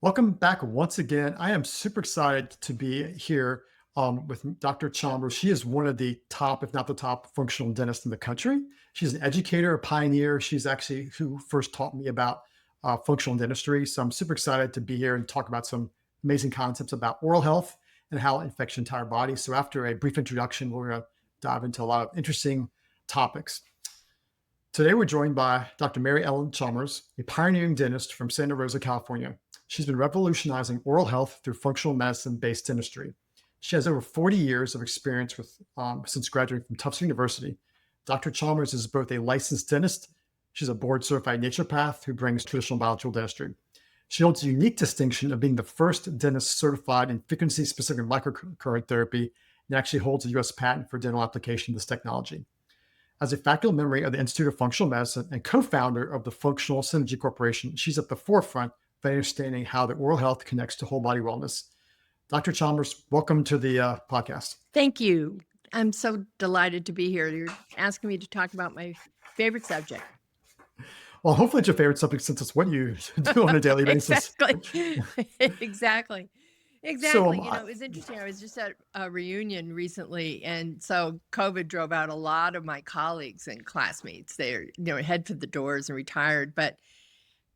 Welcome back once again. I am super excited to be here with Dr. Chalmers. She is one of the top, if not the top, functional dentist in the country. She's an educator, a pioneer. She's actually who first taught me about functional dentistry. So I'm super excited to be here and talk about some amazing concepts about oral health and how it affects your entire body. So after a brief introduction, we're going to dive into a lot of interesting topics. Today, we're joined by Dr. Mary Ellen Chalmers, a pioneering dentist from Santa Rosa, California. She's been revolutionizing oral health through functional medicine-based dentistry. She has over 40 years of experience since graduating from Tufts University. Dr. Chalmers is both a licensed dentist. She's a board-certified naturopath who brings traditional biological dentistry. She holds a unique distinction of being the first dentist certified in frequency-specific microcurrent therapy and actually holds a U.S. patent for dental application of this technology. As a faculty member of the Institute of Functional Medicine and co-founder of the Functional Synergy Corporation, she's at the forefront of understanding how the oral health connects to whole body wellness. Dr. Chalmers, welcome to the podcast. Thank you. I'm so delighted to be here. You're asking me to talk about my favorite subject. Well, hopefully it's your favorite subject since it's what you do on a daily basis. Exactly. So, You know, it was interesting. I was just at a reunion recently, and so COVID drove out a lot of my colleagues and classmates. They're, head for the doors and retired. But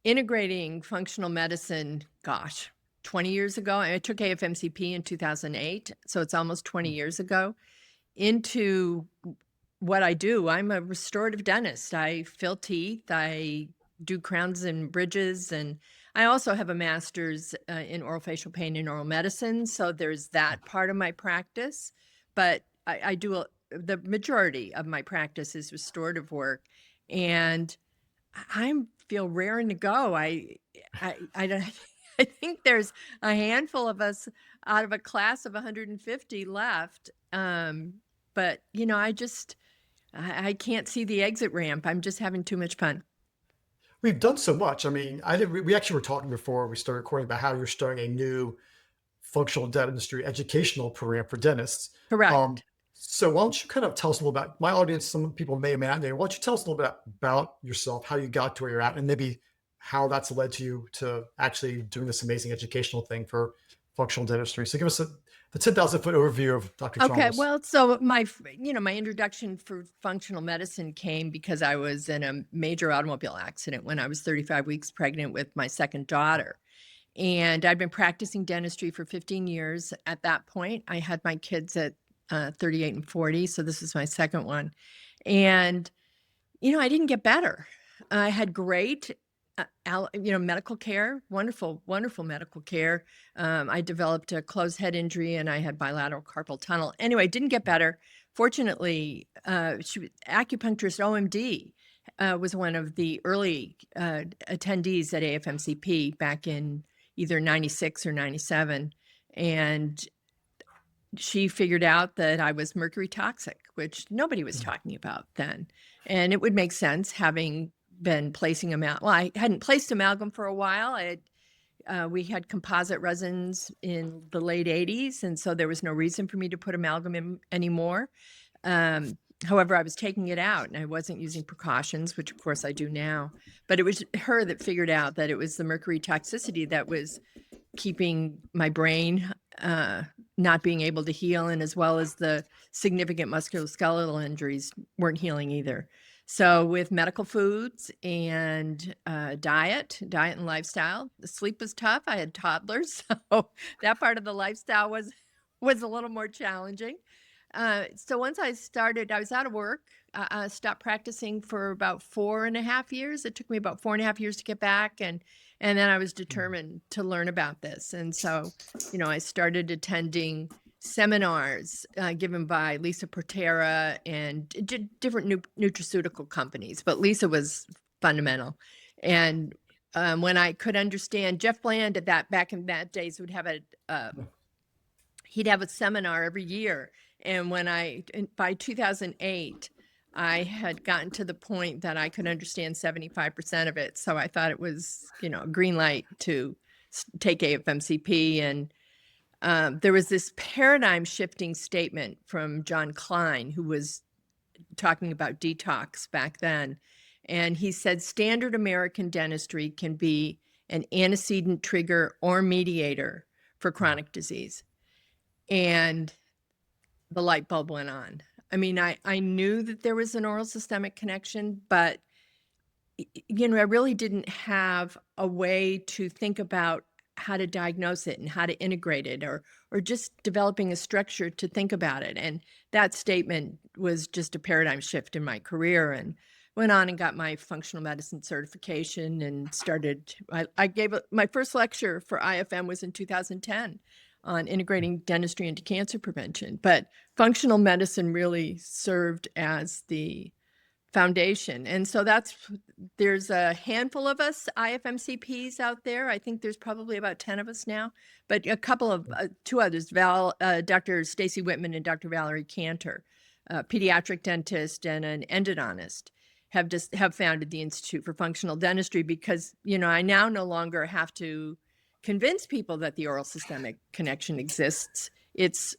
integrating functional medicine, 20 years ago, I took AFMCP in 2008, so it's almost 20 years ago, into what I do. I'm a restorative dentist. I fill teeth, I do crowns and bridges, and I also have a master's in oral pain and oral medicine. So there's that part of my practice, but I do the majority of my practice is restorative work, and I feel raring to go. I don't. I think there's a handful of us out of a class of 150 left. But I can't see the exit ramp. I'm just having too much fun. we've done so much. I mean, we actually were talking before we started recording about how you're starting a new functional dentistry educational program for dentists. Correct. So why don't you kind of tell us a little about my audience? Some people may or may not know. Why don't you tell us a little bit about yourself, how you got to where you're at, and maybe how that's led to you to actually doing this amazing educational thing for functional dentistry. So give us the 10,000-foot overview of Dr. Okay, Chalmers. well, so my introduction for functional medicine came because I was in a major automobile accident when I was 35 weeks pregnant with my second daughter. And I'd been practicing dentistry for 15 years at that point. I had my kids at 38 and 40, so this is my second one. And, I didn't get better. I had great medical care, wonderful, wonderful medical care. I developed a closed head injury and I had bilateral carpal tunnel. Anyway, didn't get better. Fortunately, acupuncturist OMD was one of the early attendees at AFMCP back in either 96 or 97. And she figured out that I was mercury toxic, which nobody was talking about then. And it would make sense having been placing amalgam. Well, I hadn't placed amalgam for a while. We had composite resins in the late 80s, and so there was no reason for me to put amalgam in anymore. However, I was taking it out, and I wasn't using precautions, which of course I do now. But it was her that figured out that it was the mercury toxicity that was keeping my brain not being able to heal, and as well as the significant musculoskeletal injuries weren't healing either. So with medical foods and diet and lifestyle, the sleep was tough. I had toddlers, so that part of the lifestyle was a little more challenging. So once I was out of work. I stopped practicing for about 4.5 years. It took me about 4.5 years to get back, and then I was determined to learn about this. And so, I started attending seminars given by Lisa Portera and different nutraceutical companies, but Lisa was fundamental. And when I could understand, Jeff Bland back in that days would have he'd have a seminar every year. And by 2008, I had gotten to the point that I could understand 75% of it. So I thought it was, a green light to take AFMCP. And there was this paradigm shifting statement from John Klein, who was talking about detox back then. And he said, standard American dentistry can be an antecedent trigger or mediator for chronic disease. And the light bulb went on. I mean, I knew that there was an oral systemic connection, but you know, I really didn't have a way to think about how to diagnose it and how to integrate it, or just developing a structure to think about it. And that statement was just a paradigm shift in my career, and went on and got my functional medicine certification and started, I gave my first lecture for IFM was in 2010 on integrating dentistry into cancer prevention. But functional medicine really served as the foundation. And so there's a handful of us IFMCPs out there. I think there's probably about 10 of us now, but a couple of, two others, Dr. Stacy Whitman and Dr. Valerie Cantor, a pediatric dentist and an endodontist, have founded the Institute for Functional Dentistry, because, you know, I now no longer have to convince people that the oral systemic connection exists. It's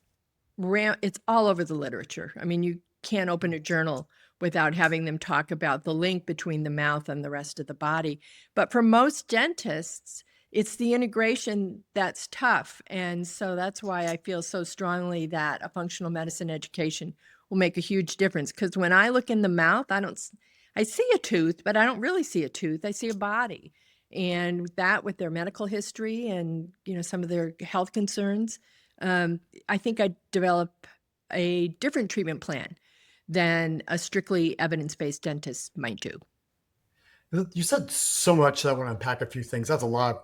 all over the literature. I mean, you can't open a journal without having them talk about the link between the mouth and the rest of the body. But for most dentists, it's the integration that's tough. And so that's why I feel so strongly that a functional medicine education will make a huge difference. Because when I look in the mouth, I see a tooth, but I don't really see a tooth. I see a body. And that, with their medical history and, you know, some of their health concerns, I think I'd develop a different treatment plan than a strictly evidence-based dentist might do. You said so much that I want to unpack a few things. That's a lot of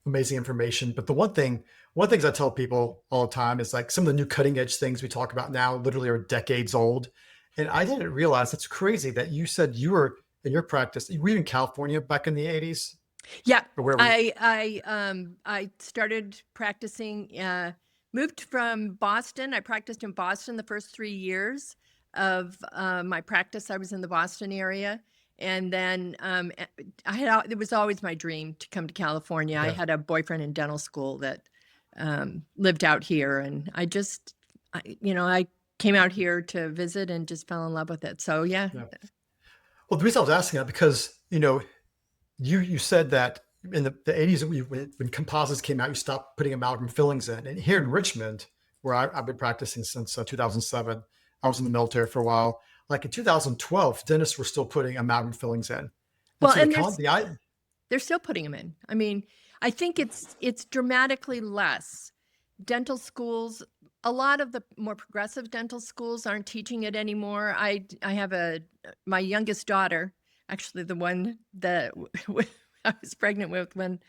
amazing information. But one thing I tell people all the time is, like, some of the new cutting edge things we talk about now literally are decades old. And I didn't realize, that's crazy, that you said you were in your practice, were you in California back in the 80s? Yeah, Or where were you? I started practicing, moved from Boston. I practiced in Boston the first 3 years of my practice. I was in the Boston area. And then it was always my dream to come to California. I Okay. had a boyfriend in dental school that lived out here. And I came out here to visit and just fell in love with it. So yeah. Yeah. Well, the reason I was asking that, because, you know, you said that in the 80s, when composites came out, you stopped putting amalgam fillings in. And here in Richmond, where I've been practicing since 2007, I was in the military for a while. Like in 2012, dentists were still putting amalgam fillings in. And Well, so and they're still putting them in. I mean, I think it's dramatically less. Dental schools, a lot of the more progressive dental schools aren't teaching it anymore. I have my youngest daughter, actually the one that I was pregnant with when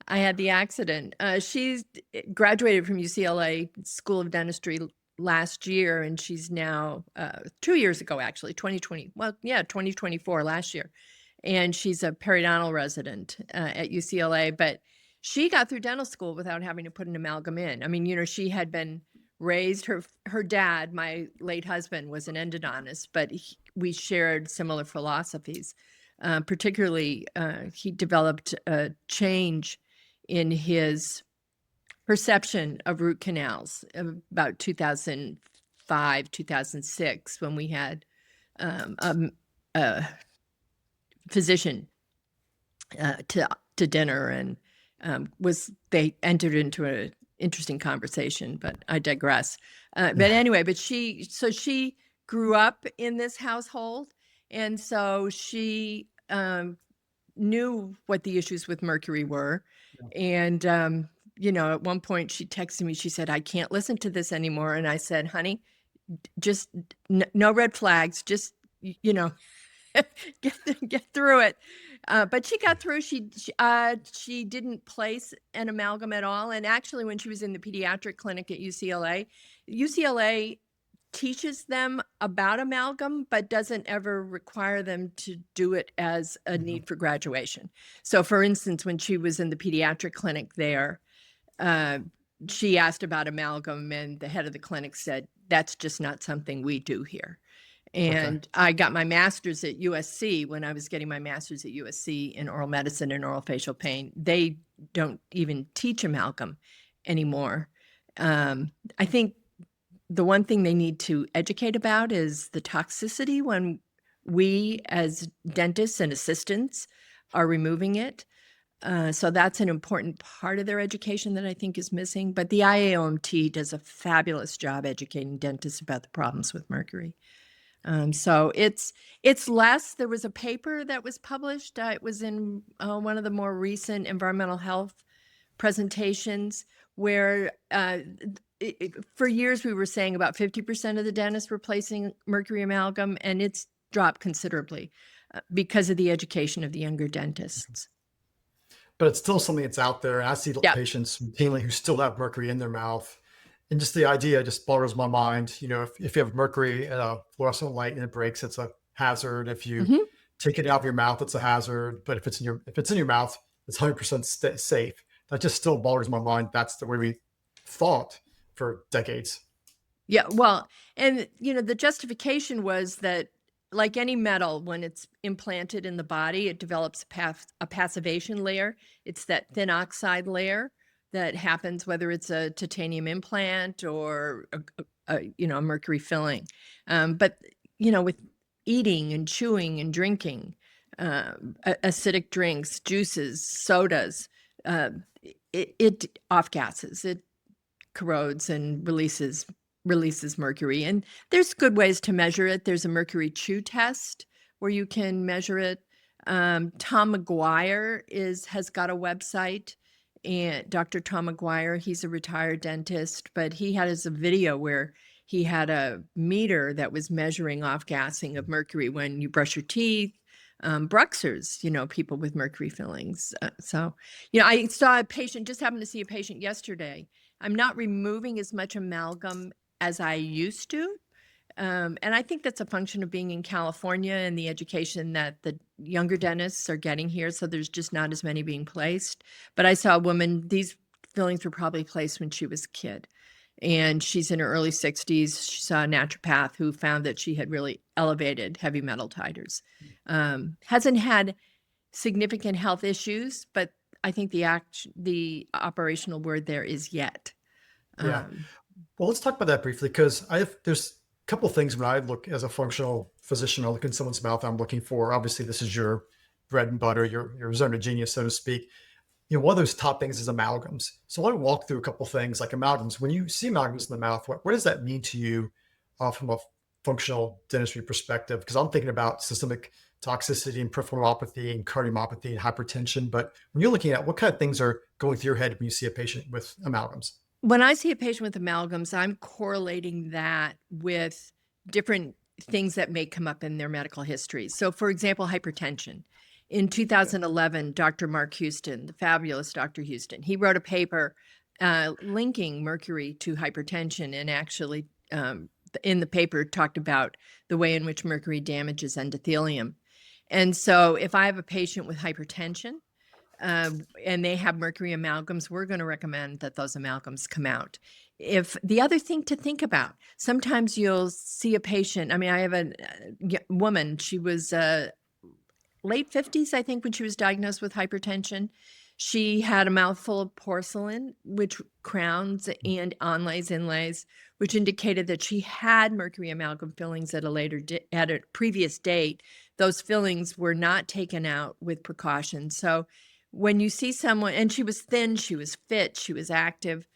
I had the accident. She's graduated from UCLA School of Dentistry last year, and she's now 2 years ago, actually, 2024, last year. And she's a periodontal resident at UCLA, but she got through dental school without having to put an amalgam in. I mean, you know, she had been raised, her dad, my late husband, was an endodontist, but we shared similar philosophies. Particularly, he developed a change in his perception of root canals about 2005, 2006, when we had a physician to dinner, and they entered into an interesting conversation, but I digress. But anyway, she grew up in this household, and so she knew what the issues with mercury were. And you know, at one point she texted me, she said, "I can't listen to this anymore." And I said, "Honey, just no red flags, just, you know, get through it." But she got through. She didn't place an amalgam at all. And actually, when she was in the pediatric clinic at UCLA teaches them about amalgam, but doesn't ever require them to do it as a need for graduation. So for instance, when she was in the pediatric clinic there, she asked about amalgam, and the head of the clinic said, "That's just not something we do here." And Okay. I got my master's at USC. When I was getting my master's at USC in oral medicine and oral facial pain, they don't even teach amalgam anymore. I think the one thing they need to educate about is the toxicity when we as dentists and assistants are removing it. So that's an important part of their education that I think is missing. But the IAOMT does a fabulous job educating dentists about the problems with mercury. So it's less. There was a paper that was published. It was in one of the more recent environmental health presentations where for years we were saying about 50% of the dentists were placing mercury amalgam, and it's dropped considerably because of the education of the younger dentists. But it's still something that's out there. And I see Yeah. patients routinely who still have mercury in their mouth. And just the idea just boggles my mind. You know, if you have mercury in a fluorescent light and it breaks, it's a hazard. If you take it out of your mouth, it's a hazard. But if it's in your mouth, it's 100% safe. That just still boggles my mind. That's the way we thought for decades. Yeah, well, and the justification was that, like any metal, when it's implanted in the body, it develops a passivation layer. It's that thin oxide layer that happens whether it's a titanium implant or a mercury filling. But with eating and chewing and drinking, acidic drinks, juices, sodas, it off gases. It corrodes and releases mercury. And there's good ways to measure it. There's a mercury chew test where you can measure it. Tom McGuire has got a website, and Dr. Tom McGuire, he's a retired dentist, but he had a video where he had a meter that was measuring off-gassing of mercury when you brush your teeth. Bruxers, people with mercury fillings. I saw a patient, just happened to see a patient yesterday. I'm not removing as much amalgam as I used to. And I think that's a function of being in California and the education that the younger dentists are getting here. So there's just not as many being placed. But I saw a woman, these fillings were probably placed when she was a kid. And she's in her early 60s. She saw a naturopath who found that she had really elevated heavy metal titers. Hasn't had significant health issues, but I think the operational word there is yet. Yeah. Well, let's talk about that briefly, because there's a couple of things when I look as a functional physician, I look in someone's mouth, I'm looking for, obviously this is your bread and butter, your zone of genius, so to speak. One of those top things is amalgams. So I want to walk through a couple of things like amalgams. When you see amalgams in the mouth, what does that mean to you from a functional dentistry perspective? Because I'm thinking about systemic toxicity and peripheral neuropathy and cardiomyopathy and hypertension. But when you're looking at what kind of things are going through your head when you see a patient with amalgams? When I see a patient with amalgams, I'm correlating that with different things that may come up in their medical history. So, for example, hypertension. In 2011, Dr. Mark Houston, the fabulous Dr. Houston, he wrote a paper linking mercury to hypertension, and actually in the paper talked about the way in which mercury damages endothelium. And so if I have a patient with hypertension and they have mercury amalgams, we're going to recommend that those amalgams come out. If the other thing to think about, sometimes you'll see a patient. I mean, I have a woman, she was late 50s, I think, when she was diagnosed with hypertension. She had a mouthful of porcelain, which crowns and onlays, inlays, which indicated that she had mercury amalgam fillings at a previous date. Those fillings were not taken out with precaution. So when you see someone, and she was thin, she was fit, she was active,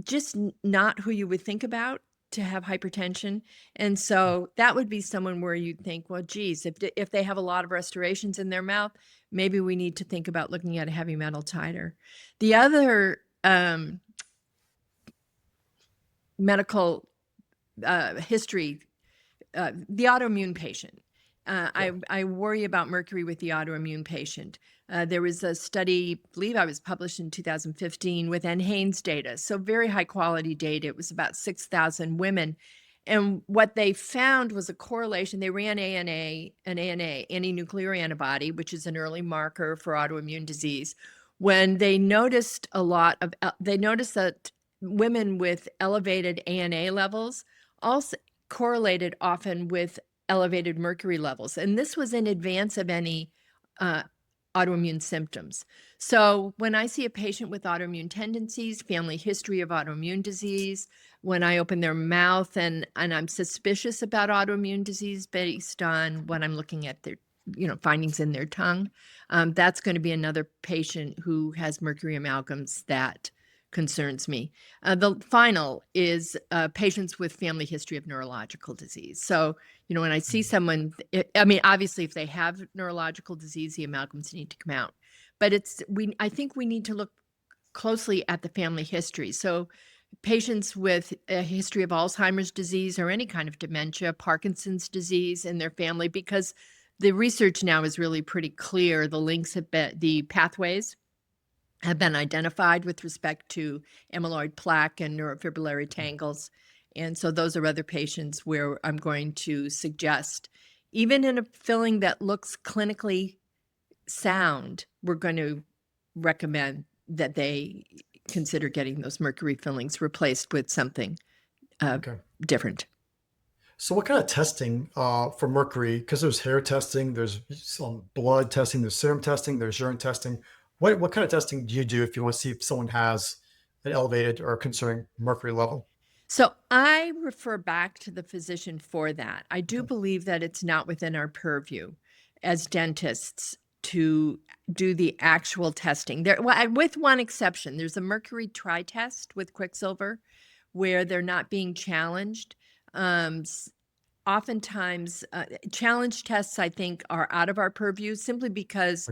just not who you would think about to have hypertension. And so that would be someone where you'd think, well, geez, if they have a lot of restorations in their mouth, maybe we need to think about looking at a heavy metal titer. The other medical history, the autoimmune patient. I worry about mercury with the autoimmune patient. There was a study, I believe I was published in 2015 with NHANES data. So very high quality data. It was about 6,000 women. And what they found was a correlation. They ran an ANA, anti-nuclear antibody, which is an early marker for autoimmune disease. When they noticed they noticed that women with elevated ANA levels also correlated often with elevated mercury levels. And this was in advance of any autoimmune symptoms. So when I see a patient with autoimmune tendencies, family history of autoimmune disease, when I open their mouth and I'm suspicious about autoimmune disease based on what I'm looking at findings in their tongue. That's going to be another patient who has mercury amalgams that concerns me. The final is patients with family history of neurological disease. So, when I see someone, obviously, if they have neurological disease, the amalgams need to come out. But I think we need to look closely at the family history. So patients with a history of Alzheimer's disease or any kind of dementia, Parkinson's disease in their family, because the research now is really pretty clear. The links have been, the pathways have been identified with respect to amyloid plaque and neurofibrillary tangles. And so those are other patients where I'm going to suggest, even in a filling that looks clinically sound, we're going to recommend that they consider getting those mercury fillings replaced with something different. So what kind of testing for mercury, because there's hair testing, there's some blood testing, there's serum testing, there's urine testing. What kind of testing do you do if you want to see if someone has an elevated or concerning mercury level? So I refer back to the physician for that. I do believe that it's not within our purview as dentists to do the actual testing. With one exception, there's a mercury tri-test with quicksilver where they're not being challenged. Oftentimes, challenge tests, I think, are out of our purview simply because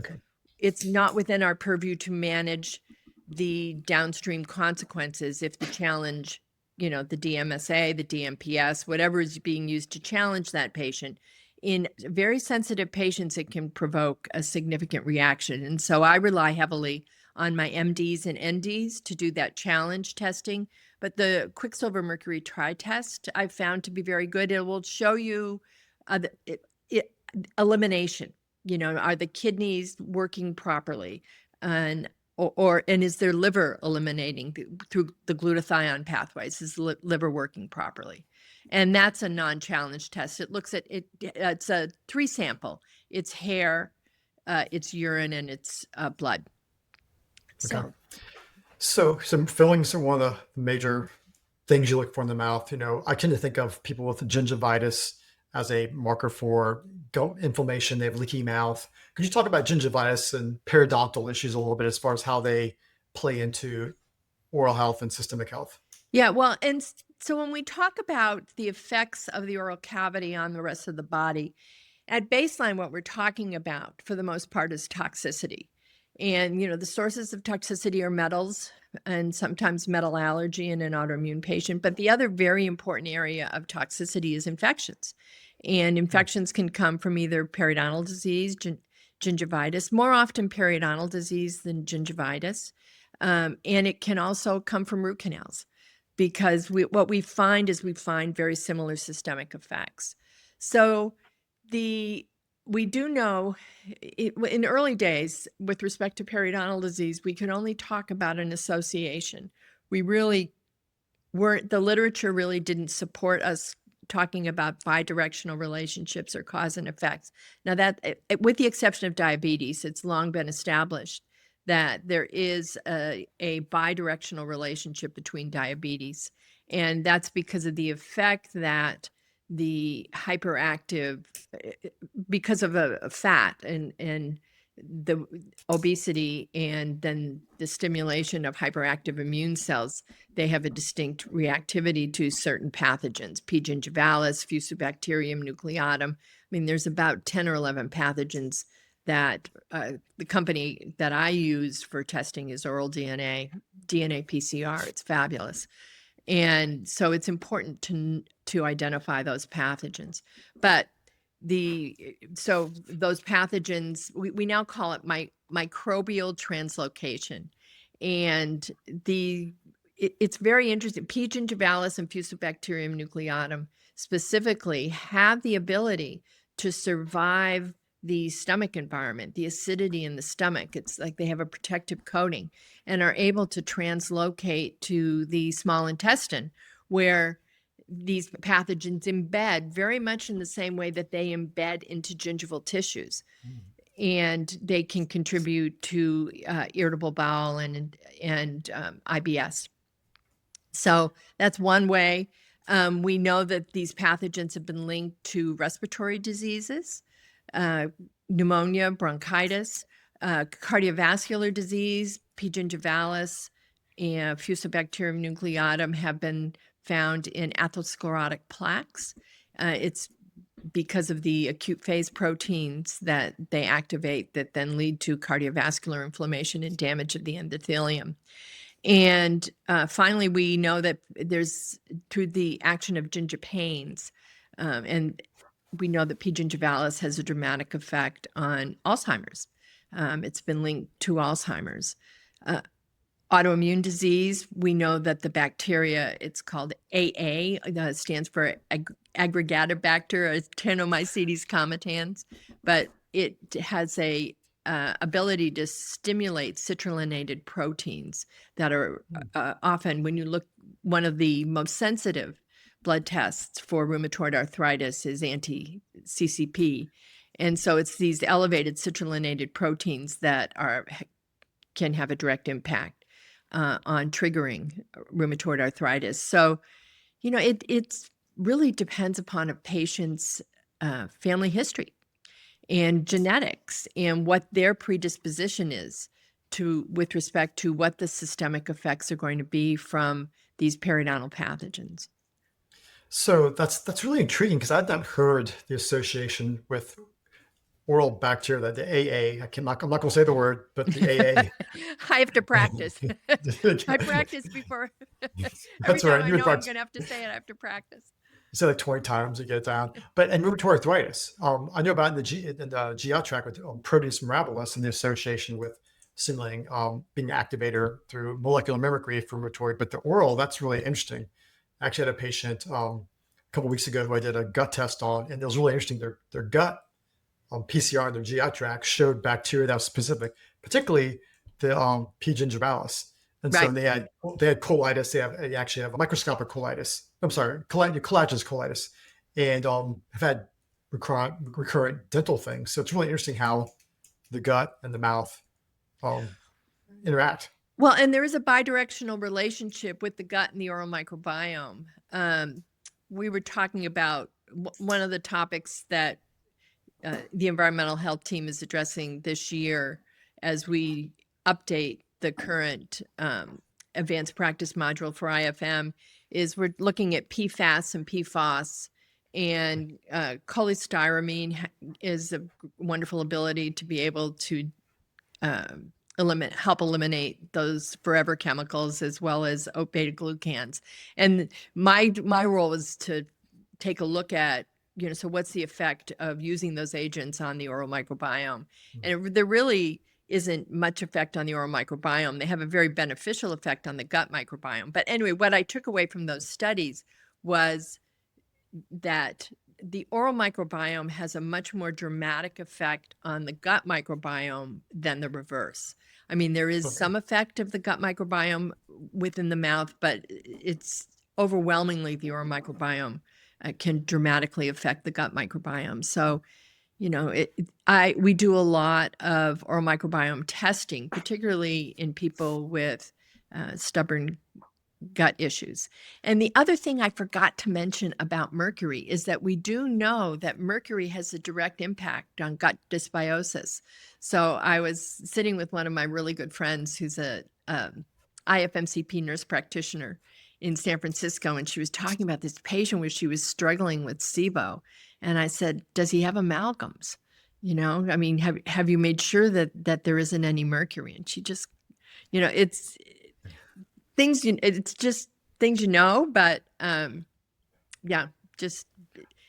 it's not within our purview to manage the downstream consequences if the challenge, the DMSA, the DMPS, whatever is being used to challenge that patient. In very sensitive patients, it can provoke a significant reaction. And so I rely heavily on my MDs and NDs to do that challenge testing. But the Quicksilver Mercury Tri-test I've found to be very good. It will show you elimination. Are the kidneys working properly? And is their liver eliminating through the glutathione pathways? Is the liver working properly? And that's a non-challenge test. It looks at it. It's a 3-sample. It's hair, it's urine, and it's blood. So some fillings are one of the major things you look for in the mouth. I tend to think of people with gingivitis as a marker for gut inflammation. They have leaky mouth. Could you talk about gingivitis and periodontal issues a little bit as far as how they play into oral health and systemic health? Yeah, well, and so when we talk about the effects of the oral cavity on the rest of the body, at baseline, what we're talking about for the most part is toxicity. And, the sources of toxicity are metals and sometimes metal allergy in an autoimmune patient. But the other very important area of toxicity is infections. And infections can come from either periodontal disease, gingivitis, more often periodontal disease than gingivitis. And it can also come from root canals because what we find very similar systemic effects. So we do know in early days with respect to periodontal disease, we could only talk about an association. We really weren't, the literature really didn't support us talking about bidirectional relationships or cause and effects. Now that, with the exception of diabetes, it's long been established that there is a bidirectional relationship between diabetes. And that's because of the effect that the hyperactive, because of a fat and the obesity and then the stimulation of hyperactive immune cells, they have a distinct reactivity to certain pathogens, P. gingivalis, Fusobacterium nucleatum. There's about 10 or 11 pathogens that the company that I use for testing is Oral DNA PCR. It's fabulous. And so it's important to identify those pathogens. But so those pathogens, we now call it microbial translocation. And it's very interesting. P. gingivalis and Fusobacterium nucleatum specifically have the ability to survive the stomach environment, the acidity in the stomach. It's like they have a protective coating and are able to translocate to the small intestine where these pathogens embed very much in the same way that they embed into gingival tissues. And they can contribute to irritable bowel and IBS. So that's one way. We know that these pathogens have been linked to respiratory diseases. pneumonia, bronchitis, cardiovascular disease, P. gingivalis, and Fusobacterium nucleatum have been found in atherosclerotic plaques. It's because of the acute phase proteins that they activate that then lead to cardiovascular inflammation and damage of the endothelium. And finally, we know that there's through the action of gingipanes, and we know that P. gingivalis has a dramatic effect on Alzheimer's. It's been linked to Alzheimer's. Autoimmune disease, we know that the bacteria, it's called AA, stands for Aggregatibacter Actinomycetes comitans, but it has a ability to stimulate citrulline proteins that are often, when you look, one of the most sensitive blood tests for rheumatoid arthritis is anti-CCP. And so it's these elevated citrulline proteins that can have a direct impact on triggering rheumatoid arthritis. So, it really depends upon a patient's family history and genetics and what their predisposition is with respect to what the systemic effects are going to be from these periodontal pathogens. So that's really intriguing because I've not heard the association with oral bacteria, the AA. I'm not going to say the word, but the AA. I have to practice. I practice before. Every That's time right. I You know would I'm going to have to say it, I have to practice. You say like 20 times to get it down. But and rheumatoid arthritis, I know about in the GI tract with Proteus mirabilis and the association with signaling being an activator through molecular mimicry for rheumatoid. But the oral, that's really interesting. I actually had a patient a couple of weeks ago who I did a gut test on, and it was really interesting. Their gut PCR in their GI tract showed bacteria that was specific, particularly the P. gingivalis. And so Right. they had colitis. They actually have microscopic colitis. I'm sorry, collagenous colitis, and have had recurrent dental things. So it's really interesting how the gut and the mouth interact. Well, and there is a bidirectional relationship with the gut and the oral microbiome. We were talking about one of the topics that the environmental health team is addressing this year as we update the current advanced practice module for IFM is we're looking at PFAS and PFOS, and cholestyramine is a wonderful ability to be able to help eliminate those forever chemicals as well as beta glucans. And my role was to take a look at, so what's the effect of using those agents on the oral microbiome? And there really isn't much effect on the oral microbiome. They have a very beneficial effect on the gut microbiome. But anyway, what I took away from those studies was that the oral microbiome has a much more dramatic effect on the gut microbiome than the reverse. I mean, there is some effect of the gut microbiome within the mouth, but it's overwhelmingly the oral microbiome can dramatically affect the gut microbiome. So, we do a lot of oral microbiome testing, particularly in people with stubborn gut issues. And the other thing I forgot to mention about mercury is that we do know that mercury has a direct impact on gut dysbiosis. So I was sitting with one of my really good friends who's a IFMCP nurse practitioner in San Francisco, and she was talking about this patient where she was struggling with SIBO. And I said, does he have amalgams? I mean, have you made sure that there isn't any mercury? And she just, it's things, it's just things, but yeah, just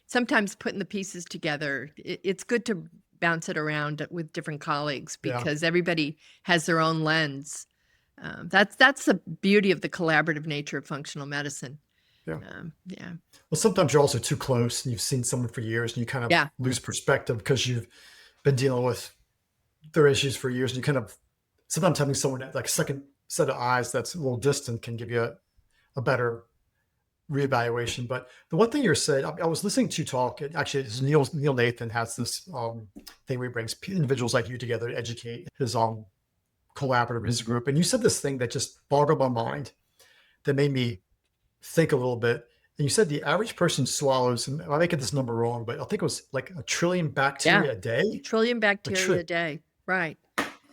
sometimes putting the pieces together, it's good to bounce it around with different colleagues because everybody has their own lens. That's the beauty of the collaborative nature of functional medicine. Yeah. Well, sometimes you're also too close and you've seen someone for years and you kind of lose perspective because you've been dealing with their issues for years. And you kind of, sometimes having someone like a second set of eyes that's a little distant can give you a better reevaluation. But the one thing you're saying, I was listening to you talk, actually it's Neil Nathan has this thing where he brings individuals like you together to educate his collaborative, his group. And you said this thing that just boggled my mind that made me think a little bit. And you said the average person swallows, and I may get this number wrong, but I think it was like a trillion Yeah. bacteria a day. Trillion A bacteria tri- a day. Right.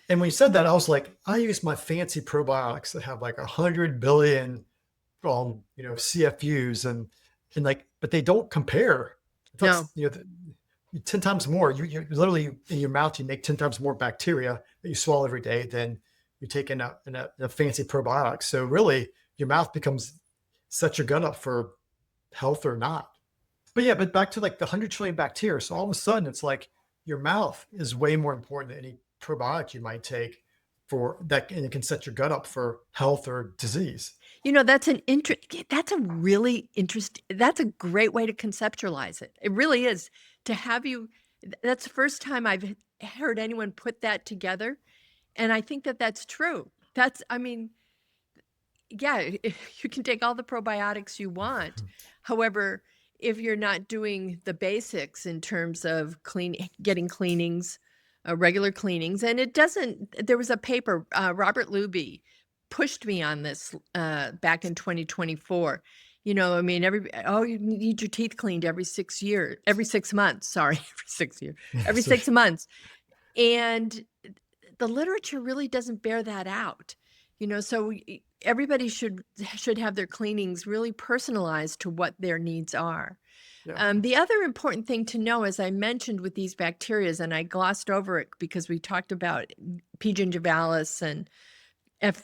and when you said that, I was like, I use my fancy probiotics that have like 100 billion, CFUs and like, but they don't compare. No. That's 10 times more. You literally in your mouth, you make 10 times more bacteria that you swallow every day than you take in a fancy probiotic. So really, your mouth sets your gut up for health or not. But yeah, but back to like the 100 trillion bacteria. So all of a sudden, it's like your mouth is way more important than any probiotic you might take for that, and it can set your gut up for health or disease. That's that's a really interesting, that's a great way to conceptualize it. It really is to have you. That's the first time I've heard anyone put that together. And I think that that's true. I mean, yeah, you can take all the probiotics you want. However, if you're not doing the basics in terms of getting cleanings, regular cleanings, and there was a paper, Robert Luby pushed me on this back in 2024. I mean, you need your teeth cleaned every 6 months. Sorry, every 6 years, every So 6 months. And the literature really doesn't bear that out. So everybody should have their cleanings really personalized to what their needs are. yeah, The other important thing to know, as I mentioned with these bacteria, and I glossed over it because we talked about P. gingivalis and F.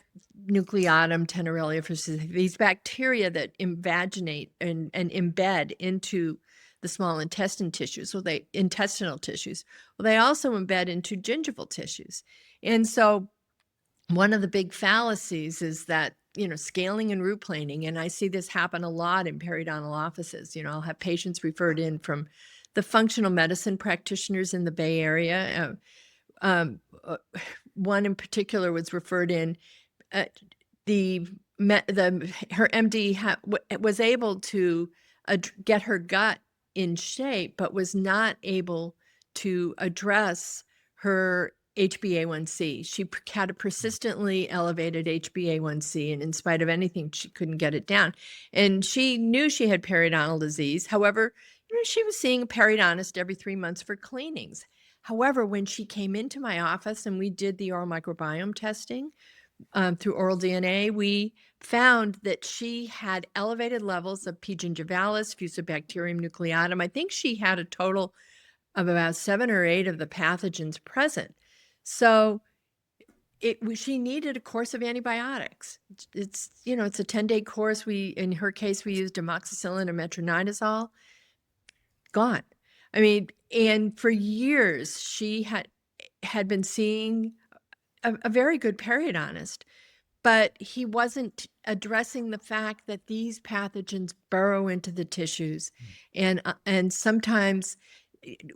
nucleatum, Tenerilia, these bacteria that invaginate and embed into the small intestinal tissues. Well, they also embed into gingival tissues. And so one of the big fallacies is that, scaling and root planing, and I see this happen a lot in periodontal offices. I'll have patients referred in from the functional medicine practitioners in the Bay Area. One in particular was referred in. Her MD was able to get her gut in shape, but was not able to address her HbA1c. She had a persistently elevated HbA1c, and in spite of anything, she couldn't get it down. And she knew she had periodontal disease. However, she was seeing a periodontist every 3 months for cleanings. However, when she came into my office and we did the oral microbiome testing through oral DNA, we found that she had elevated levels of P. gingivalis, Fusobacterium nucleatum. I think she had a total of about 7 or 8 of the pathogens present. So she needed a course of antibiotics. It's a 10-day course. In her case, we used amoxicillin and metronidazole. Gone. I mean, and for years she had been seeing a very good periodontist, but he wasn't addressing the fact that these pathogens burrow into the tissues, and sometimes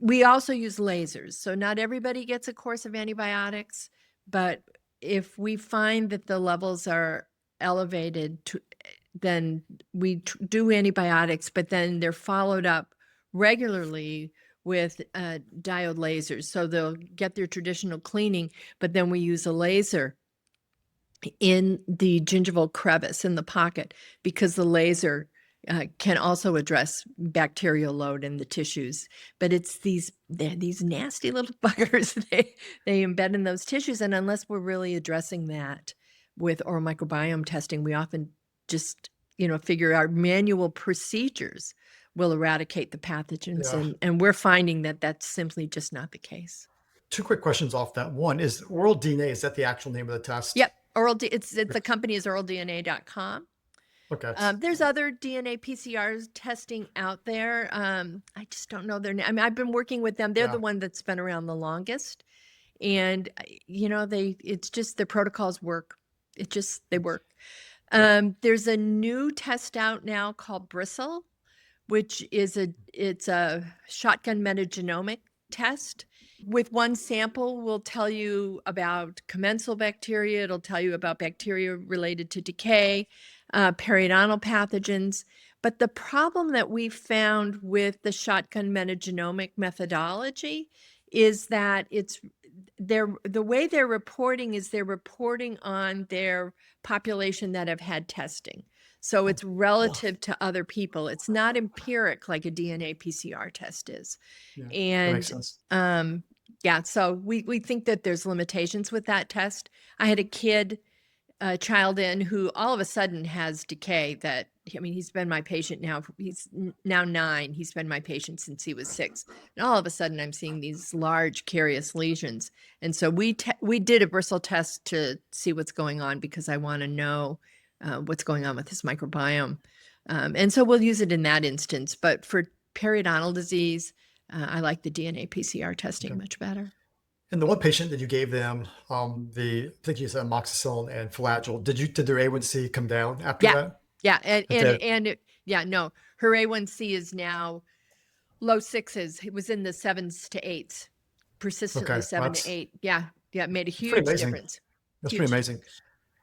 we also use lasers. So not everybody gets a course of antibiotics, but if we find that the levels are elevated, then we do antibiotics, but then they're followed up regularly with diode lasers. So they'll get their traditional cleaning, but then we use a laser in the gingival crevice in the pocket, because the laser can also address bacterial load in the tissues. But it's these nasty little buggers they embed in those tissues, and unless we're really addressing that with oral microbiome testing, we often just figure our manual procedures will eradicate the pathogens, yeah. and we're finding that that's simply just not the case. 2 quick questions off that. One is oral DNA. Is that the actual name of the test? Yep. The company is oraldna.com. Okay. There's other DNA PCR testing out there. I just don't know their name. I mean, I've been working with them. They're Yeah. the one that's been around the longest. And, it's just their protocols work. They work. There's a new test out now called Bristle, which it's a shotgun metagenomic test. With one sample, will tell you about commensal bacteria. It'll tell you about bacteria related to decay, periodontal pathogens. But the problem that we found with the shotgun metagenomic methodology is that the way they're reporting on their population that have had testing. So Oh, it's relative to other people. It's not empiric like a DNA PCR test is. yeah, that makes And sense. yeah, so we think that there's limitations with that test. I had a child in who all of a sudden has decay that, I mean, he's been my patient now. He's now 9. He's been my patient since he was 6. And all of a sudden I'm seeing these large carious lesions. And so we did a bristle test to see what's going on because I want to know what's going on with his microbiome. And so we'll use it in that instance. But for periodontal disease, I like the DNA PCR testing Okay. much better. And the one patient that you gave them, I think you said amoxicillin and flagyl. Did their A1C come down after Yeah. that? Yeah. And, If and, they and it, yeah, no, her A1C is now low 6s. It was in the 7s to 8s, persistently okay, 7 to 8. Yeah. Yeah. It made a that's pretty huge amazing. difference. That's pretty Huge amazing.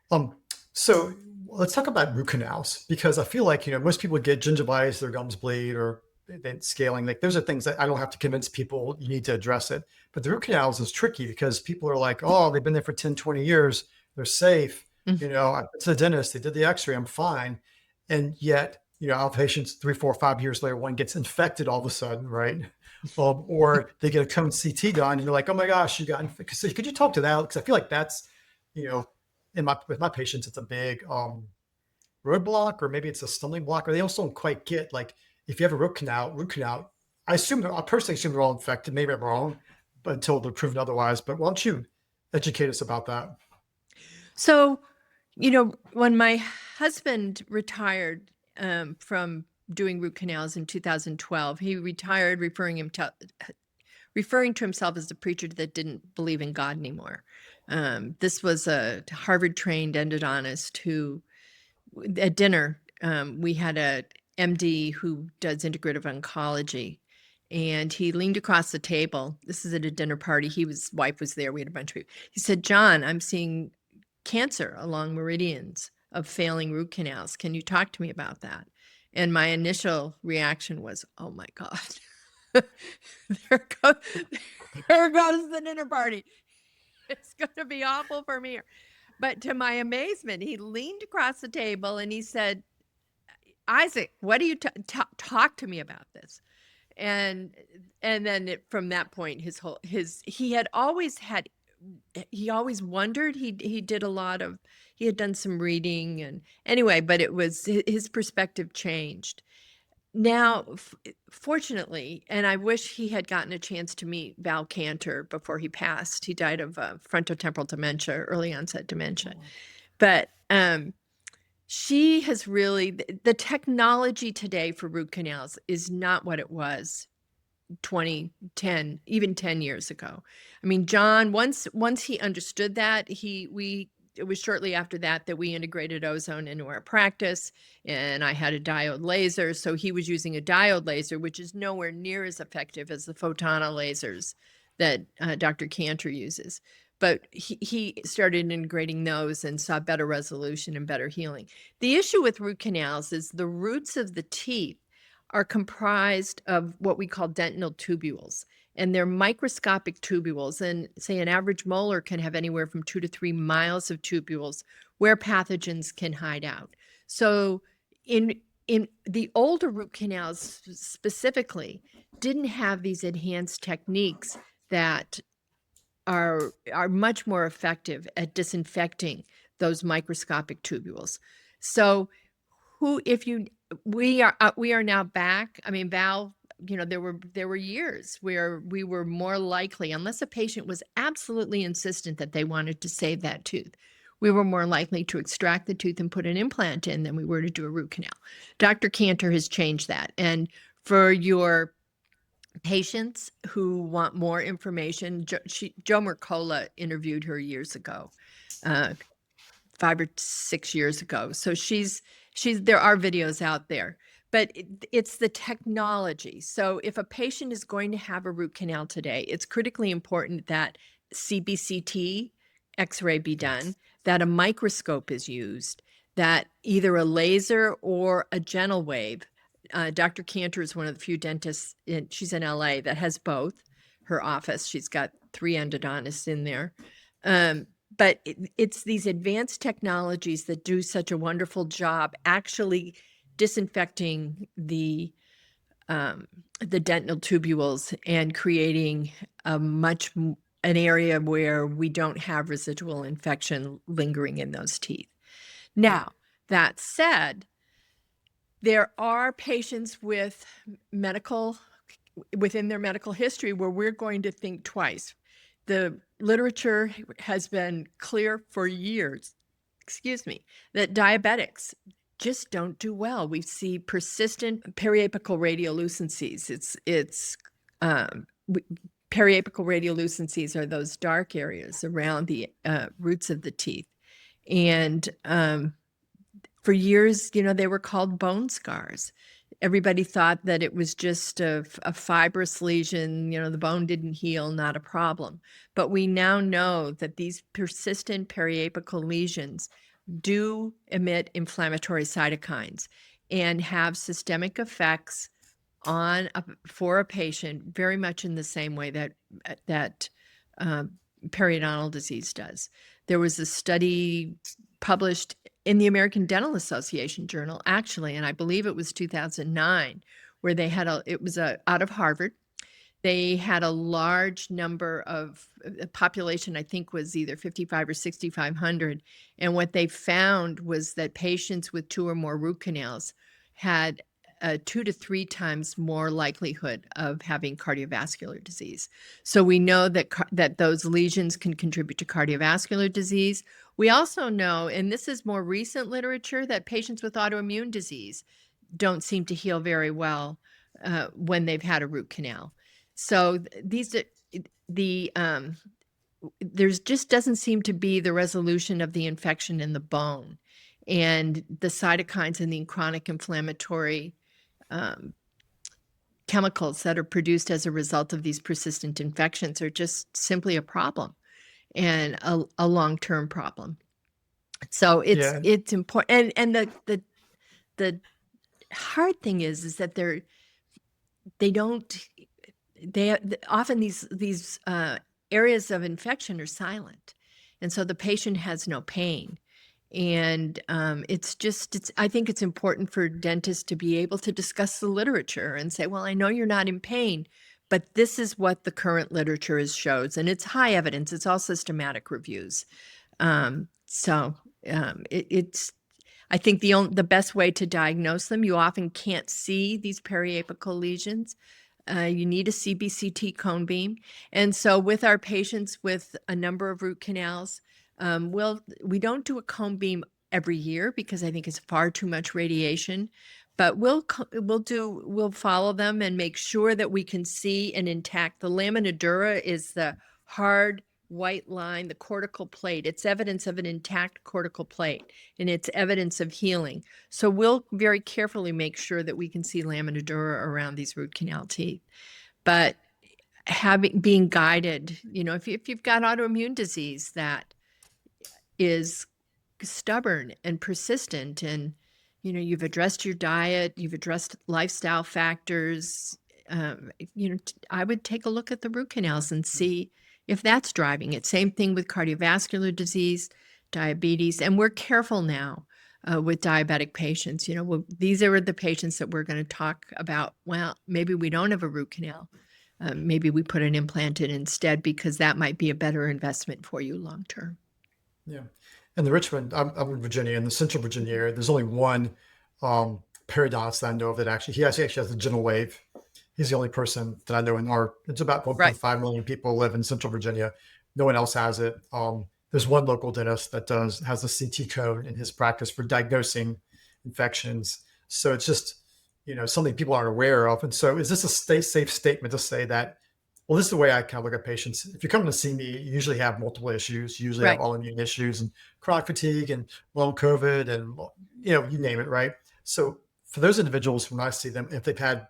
difference. So let's talk about root canals because I feel like most people get gingivitis, their gums bleed, or they scaling. Like those are things that I don't have to convince people you need to address it. But the root canals is tricky because people are like, oh, they've been there for 10, 20 years, they're safe. Mm. I went to the dentist, they did the X-ray, I'm fine. And yet, our patients 3, 4, 5 years later, one gets infected all of a sudden, right? Or they get a cone CT done, and you're like, oh my gosh, you got infected. So could you talk to that? Because I feel like that's, you know, with my patients, it's a big roadblock, or maybe it's a stumbling block, or they also don't quite get like if you have a root canal. I personally assume they're all infected. Maybe I'm wrong, but until they're proven otherwise. But why don't you educate us about that? So, when my husband retired from doing root canals in 2012, he retired referring to himself as the preacher that didn't believe in God anymore. This was a Harvard-trained endodontist who, at dinner, we had a MD who does integrative oncology, and he leaned across the table. This is at a dinner party. His wife was there. We had a bunch of people. He said, "John, I'm seeing cancer along meridians of failing root canals. Can you talk to me about that?" And my initial reaction was, "Oh my God, there goes, there goes the dinner party. It's going to be awful for me." But to my amazement, he leaned across the table and he said, "Isaac, what do you talk to me about this?" And then from that point, he always wondered. He had done some reading, and anyway, but it was his perspective changed. Now, fortunately, and I wish he had gotten a chance to meet Val Cantor before he passed. He died of frontotemporal dementia, early onset dementia. But she has really, the technology today for root canals is not what it was 2010, even 10 years ago. I mean, John, once he understood that, it was shortly after that we integrated ozone into our practice, and I had a diode laser. So he was using a diode laser, which is nowhere near as effective as the photona lasers that Dr. Cantor uses. But he started integrating those and saw better resolution and better healing. The issue with root canals is the roots of the teeth are comprised of what we call dentinal tubules, and they're microscopic tubules. And say an average molar can have anywhere from 2 to 3 miles of tubules where pathogens can hide out. So in the older root canals specifically didn't have these enhanced techniques that are much more effective at disinfecting those microscopic tubules. So we are now back. I mean, Val, there were years where we were more likely, unless a patient was absolutely insistent that they wanted to save that tooth, we were more likely to extract the tooth and put an implant in than we were to do a root canal. Dr. Cantor has changed that. And for your patients who want more information, Joe Mercola interviewed her years ago, 5 or 6 years ago. So there are videos out there, but it's the technology. So if a patient is going to have a root canal today, it's critically important that CBCT X-ray be done, that a microscope is used, that either a laser or a gentle wave. Dr. Cantor is one of the few dentists, she's in LA, that has both. Her office, she's got 3 endodontists in there. but it's these advanced technologies that do such a wonderful job actually disinfecting the dental tubules and creating an area where we don't have residual infection lingering in those teeth. Now, that said, there are patients within their medical history where we're going to think twice. The literature has been clear for years, that diabetics just don't do well. We see persistent periapical radiolucencies. Periapical radiolucencies are those dark areas around the roots of the teeth. And for years, they were called bone scars. Everybody thought that it was just a fibrous lesion, the bone didn't heal, not a problem. But we now know that these persistent periapical lesions do emit inflammatory cytokines and have systemic effects for a patient very much in the same way that periodontal disease does. There was a study published in the American Dental Association journal, actually, and I believe it was 2009, where it was out of Harvard. They had a large number of the population, I think was either 55 or 6,500. And what they found was that patients with 2 or more root canals had 2 to 3 times more likelihood of having cardiovascular disease. So we know that those lesions can contribute to cardiovascular disease. We also know, and this is more recent literature, that patients with autoimmune disease don't seem to heal very well when they've had a root canal. So there's just doesn't seem to be the resolution of the infection in the bone, and the cytokines and the chronic inflammatory chemicals that are produced as a result of these persistent infections are just simply a problem, and a long-term problem. So Yeah. it's important, and the hard thing is that often these areas of infection are silent, and so the patient has no pain. And I think it's important for dentists to be able to discuss the literature and say, well, I know you're not in pain, but this is what the current literature shows, and it's high evidence. It's all systematic reviews. I think the best way to diagnose them, you often can't see these periapical lesions. You need a CBCT cone beam. And so with our patients with a number of root canals, we don't do a cone beam every year because I think it's far too much radiation, but we'll follow them and make sure that we can see an intact. The lamina dura is the hard white line, the cortical plate. It's evidence of an intact cortical plate, and it's evidence of healing. So we'll very carefully make sure that we can see lamina dura around these root canal teeth. But being guided, if you've got autoimmune disease that is stubborn and persistent, and you've addressed your diet, you've addressed lifestyle factors, I would take a look at the root canals and see if that's driving it. Same thing with cardiovascular disease, diabetes, and we're careful now with diabetic patients. These are the patients that we're going to talk about. Well, maybe we don't have a root canal. Maybe we put an implant in instead, because that might be a better investment for you long term. Yeah. In the Richmond, I'm in Virginia, in the central Virginia area, there's only one periodontist that I know of that he actually has a gentle wave. He's the only person that I know it's about 1.5 million people live in central Virginia. No one else has it. There's one local dentist that has a CT code in his practice for diagnosing infections. So it's just, something people aren't aware of. And so is this a safe statement to say that, well, this is the way I kind of look at patients. If you're coming to see me, you usually have multiple issues. You usually have autoimmune issues and chronic fatigue and long COVID and, you name it, right? So for those individuals, when I see them, if they've had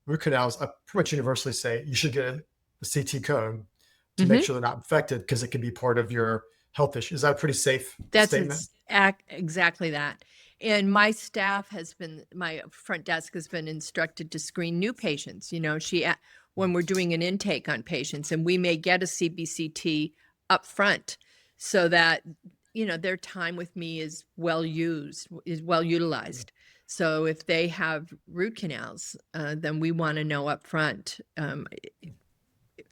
root canals, I pretty much universally say you should get a CT code to make sure they're not infected, because it can be part of your health issue. Is that a pretty safe statement? That's exactly that. And my front desk has been instructed to screen new patients. When we're doing an intake on patients, and we may get a CBCT up front. so that, their time with me is well utilized. So if they have root canals, then we want to know up front,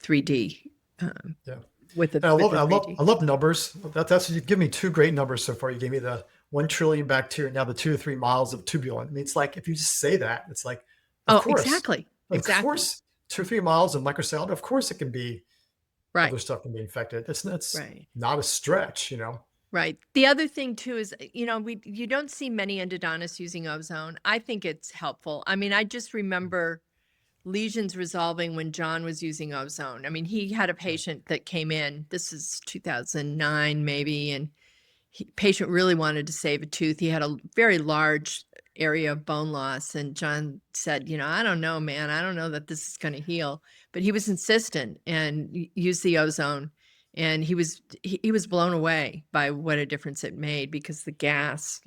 3D, Yeah. with the And I love, I love, 3D. I love numbers. That's you give me two great numbers so far. You gave me the 1 trillion bacteria, now the 2 to 3 miles of tubulin. I mean, it's like if you just say that, it's like, Oh, exactly. of course, 2 or 3 miles of microcellular. Of course, it can be Right. other stuff can be infected. It's Right. not a stretch, Right. The other thing too is, you don't see many endodontists using ozone. I think it's helpful. I mean, I just remember lesions resolving when John was using ozone. I mean, he had a patient that came in, this is 2009 maybe, and patient really wanted to save a tooth. He had a very large area of bone loss, and John said, I don't know, man, I don't know that this is going to heal, but he was insistent and used the ozone, and he was blown away by what a difference it made, because the gas,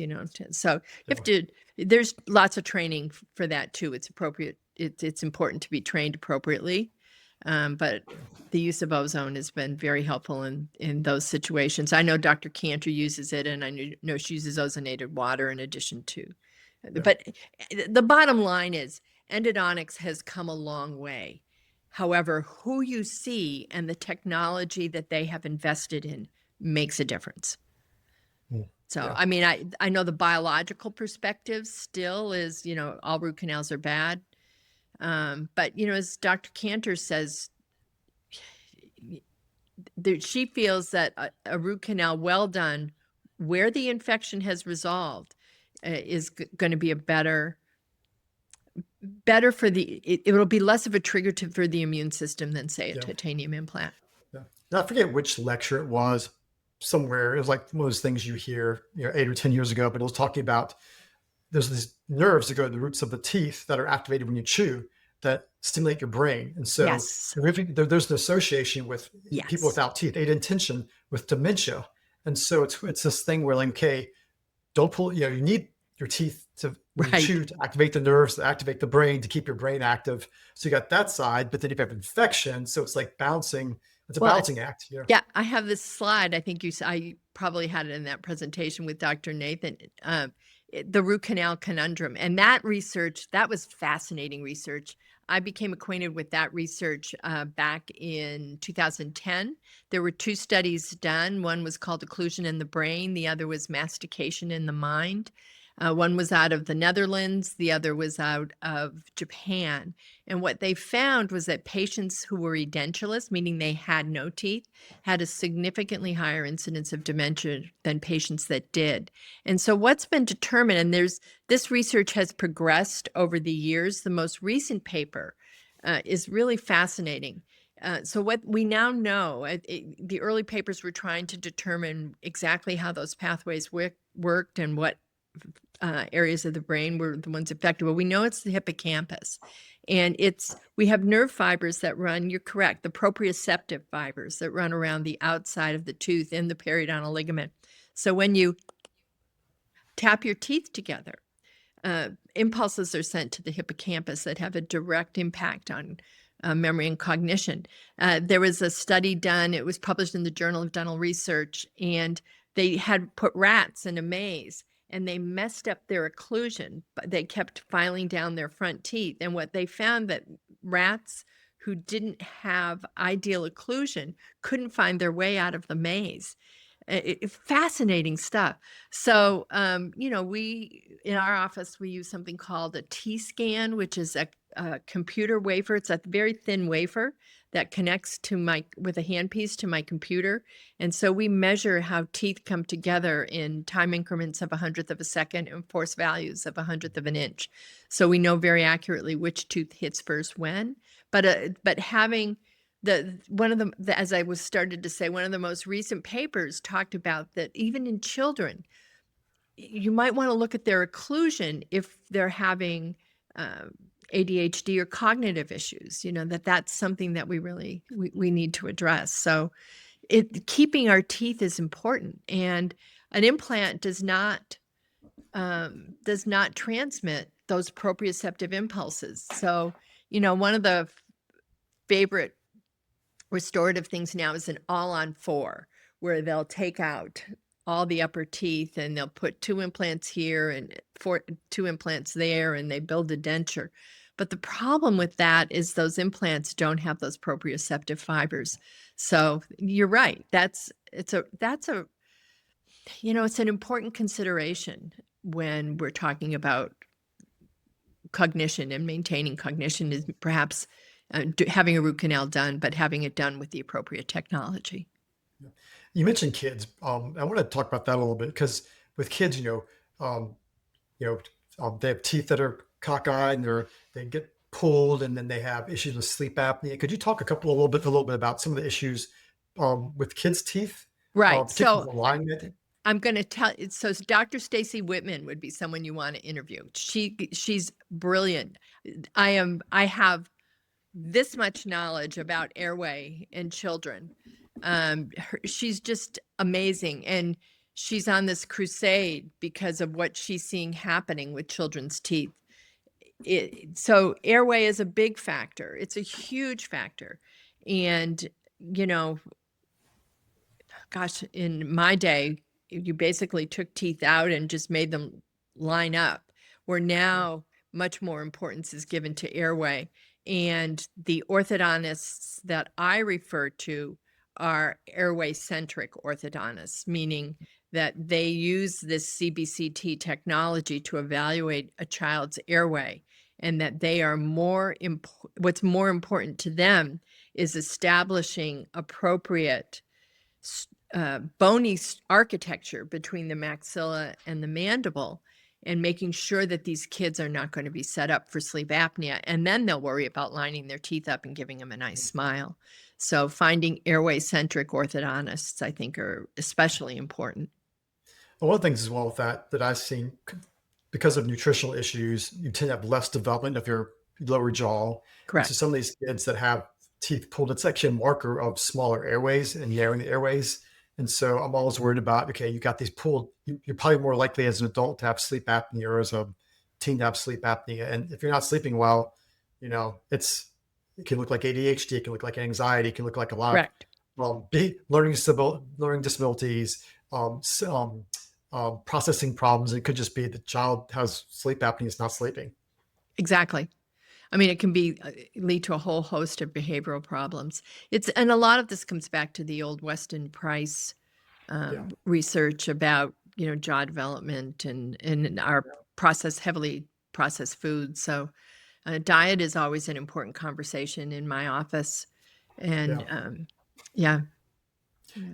so you have to, there's lots of training for that too. It's appropriate. It's important to be trained appropriately. But the use of ozone has been very helpful in those situations. I know Dr. Cantor uses it, and I know she uses ozonated water in addition to. But the bottom line is endodontics has come a long way. However, who you see and the technology that they have invested in makes a difference. So, Yeah. I mean, I know the biological perspective still is, all root canals are bad. But, as Dr. Cantor says, she feels that a root canal well done, where the infection has resolved, is going to be a better for it will be less of a trigger for the immune system than, say, a titanium implant. Yeah. Now, I forget which lecture it was. Somewhere it was like one of those things you hear, 8 or 10 years ago, but it was talking about there's these nerves that go to the roots of the teeth that are activated when you chew that stimulate your brain. And so there's an association with people without teeth, attention with dementia. And so it's this thing where, like, okay, don't pull, you need your teeth to chew to activate the nerves, to activate the brain, to keep your brain active. So you got that side, but then if you have infection, so it's like bouncing. It's a balancing act. Yeah, I have this slide. I think I probably had it in that presentation with Dr. Nathan, the root canal conundrum. And that research, that was fascinating research. I became acquainted with that research back in 2010. There were 2 studies done. One was called occlusion in the brain. The other was mastication in the mind. One was out of the Netherlands. The other was out of Japan. And what they found was that patients who were edentulous, meaning they had no teeth, had a significantly higher incidence of dementia than patients that did. And so what's been determined, and this research has progressed over the years. The most recent paper is really fascinating. So what we now know, the early papers were trying to determine exactly how those pathways worked and what areas of the brain were the ones affected. Well, we know it's the hippocampus, and we have nerve fibers that run, you're correct, the proprioceptive fibers that run around the outside of the tooth in the periodontal ligament. So when you tap your teeth together, impulses are sent to the hippocampus that have a direct impact on memory and cognition. There was a study done, it was published in the Journal of Dental Research, and they had put rats in a maze, and they messed up their occlusion, but they kept filing down their front teeth. And what they found, that rats who didn't have ideal occlusion couldn't find their way out of the maze. Fascinating stuff. So, we, in our office, we use something called a T-scan, which is a computer wafer. It's a very thin wafer that connects with a handpiece to my computer. And so we measure how teeth come together in time increments of 1/100th of a second and force values of 1/100th of an inch. So we know very accurately which tooth hits first when. But having as I was started to say, one of the most recent papers talked about that even in children, you might want to look at their occlusion if they're having ADHD or cognitive issues, that's something that we really, we need to address. So keeping our teeth is important, and an implant does not transmit those proprioceptive impulses. So, one of the favorite restorative things now is an all-on-4, where they'll take out all the upper teeth and they'll put 2 implants here and 2 implants there, and they build a denture. But the problem with that is those implants don't have those proprioceptive fibers. So you're right. That's a it's an important consideration when we're talking about cognition, and maintaining cognition is perhaps having a root canal done, but having it done with the appropriate technology. You mentioned kids. I want to talk about that a little bit because with kids, you know, they have teeth that are cockeyed and they get pulled, and then they have issues with sleep apnea. Could you talk a little bit about some of the issues with kids' teeth, Right. particularly So alignment? I'm going to tell. So Dr. Stacy Whitman would be someone you want to interview. She's brilliant. I have this much knowledge about airway in children. She's just amazing, and she's on this crusade because of what she's seeing happening with children's teeth. So airway is a big factor. It's a huge factor. And, you know, gosh, in my day, you basically took teeth out and just made them line up, where now much more importance is given to airway. And the orthodontists that I refer to are airway-centric orthodontists, meaning that they use this CBCT technology to evaluate a child's airway, and that they are what's more important to them is establishing appropriate bony architecture between the maxilla and the mandible, and making sure that these kids are not going to be set up for sleep apnea. And then they'll worry about lining their teeth up and giving them a nice smile. So finding airway-centric orthodontists, I think, are especially important. Well, one of the things as well with that I've seen, because of nutritional issues, you tend to have less development of your lower jaw. And so Correct. some of these kids that have teeth pulled, it's actually a marker of smaller airways and narrowing the airways. And so I'm always worried about, okay, you got these pulled, you're probably more likely as an adult to have sleep apnea or as a teen to have sleep apnea. And if you're not sleeping well, it can look like ADHD, it can look like anxiety, it can look like a lot Correct. of learning disabilities, processing problems. It could just be the child has sleep apnea, is not sleeping. Exactly. I mean, it can lead to a whole host of behavioral problems. And a lot of this comes back to the old Weston Price Yeah. research about, jaw development and our heavily processed foods. So diet is always an important conversation in my office. And Yeah.